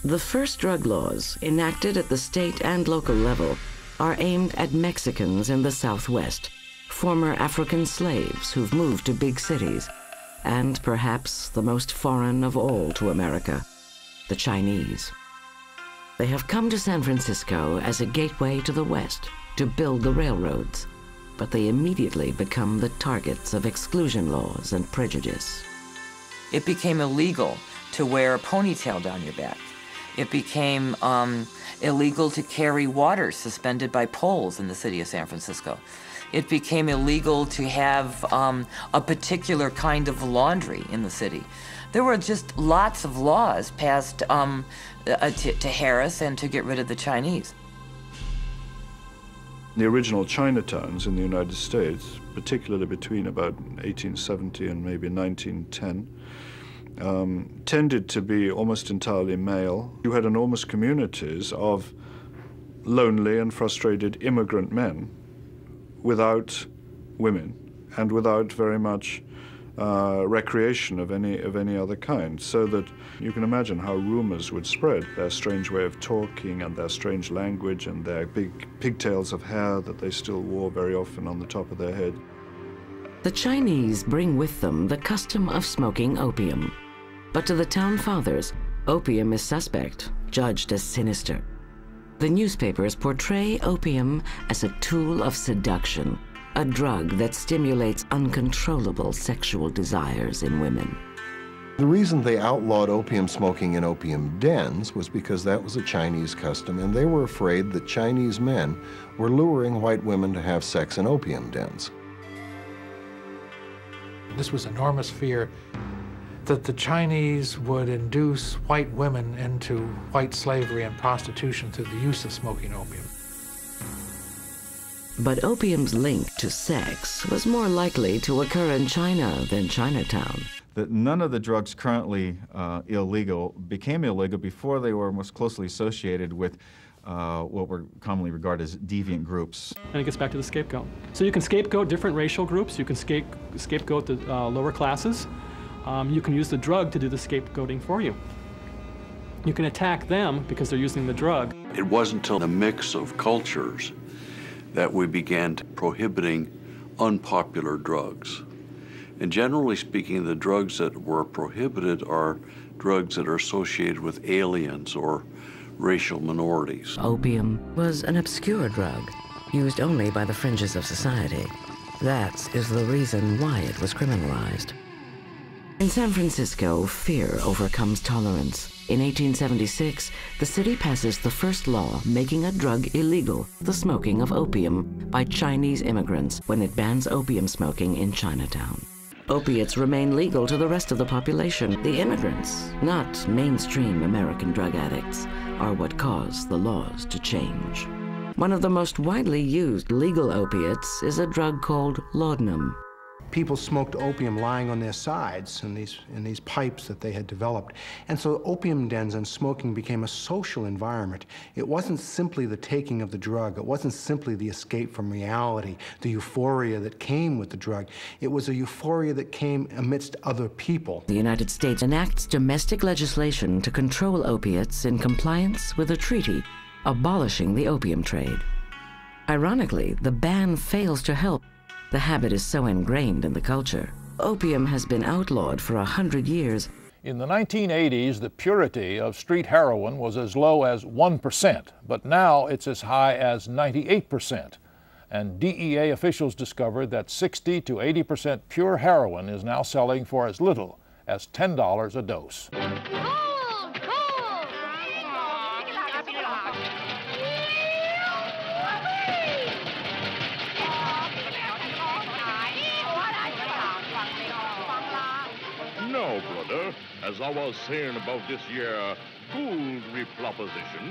The first drug laws, enacted at the state and local level, are aimed at Mexicans in the Southwest, former African slaves who've moved to big cities, and perhaps the most foreign of all to America, the Chinese. They have come to San Francisco as a gateway to the West to build the railroads, but they immediately become the targets of exclusion laws and prejudice. It became illegal to wear a ponytail down your back. It became illegal to carry water suspended by poles in the city of San Francisco. It became illegal to have a particular kind of laundry in the city. There were just lots of laws passed to harass and to get rid of the Chinese. The original Chinatowns in the United States, particularly between about 1870 and maybe 1910, tended to be almost entirely male. You had enormous communities of lonely and frustrated immigrant men without women and without very much recreation of any other kind, so that you can imagine how rumors would spread. Their strange way of talking and their strange language and their big pigtails of hair that they still wore very often on the top of their head. The Chinese bring with them the custom of smoking opium. But to the town fathers, opium is suspect, judged as sinister. The newspapers portray opium as a tool of seduction, a drug that stimulates uncontrollable sexual desires in women. The reason they outlawed opium smoking in opium dens was because that was a Chinese custom, and they were afraid that Chinese men were luring white women to have sex in opium dens. This was enormous fear that the Chinese would induce white women into white slavery and prostitution through the use of smoking opium. But opium's link to sex was more likely to occur in China than Chinatown. That none of the drugs currently illegal became illegal before they were most closely associated with what were commonly regarded as deviant groups. And it gets back to the scapegoat. So you can scapegoat different racial groups, you can scapegoat the lower classes, you can use the drug to do the scapegoating for you. You can attack them because they're using the drug. It wasn't until the mix of cultures that we began prohibiting unpopular drugs. And generally speaking, the drugs that were prohibited are drugs that are associated with aliens or racial minorities. Opium was an obscure drug, used only by the fringes of society. That is the reason why it was criminalized. In San Francisco, fear overcomes tolerance. In 1876, the city passes the first law making a drug illegal, the smoking of opium, by Chinese immigrants when it bans opium smoking in Chinatown. Opiates remain legal to the rest of the population. The immigrants, not mainstream American drug addicts, are what caused the laws to change. One of the most widely used legal opiates is a drug called laudanum. People smoked opium lying on their sides in these pipes that they had developed. And so opium dens and smoking became a social environment. It wasn't simply the taking of the drug. It wasn't simply the escape from reality, the euphoria that came with the drug. It was a euphoria that came amidst other people. The United States enacts domestic legislation to control opiates in compliance with a treaty abolishing the opium trade. Ironically, the ban fails to help. The habit is so ingrained in the culture. Opium has been outlawed for 100 years. In the 1980s, the purity of street heroin was as low as 1%, but now it's as high as 98%. And DEA officials discovered that 60 to 80% pure heroin is now selling for as little as $10 a dose. No, brother, as I was saying about this year food reproposition,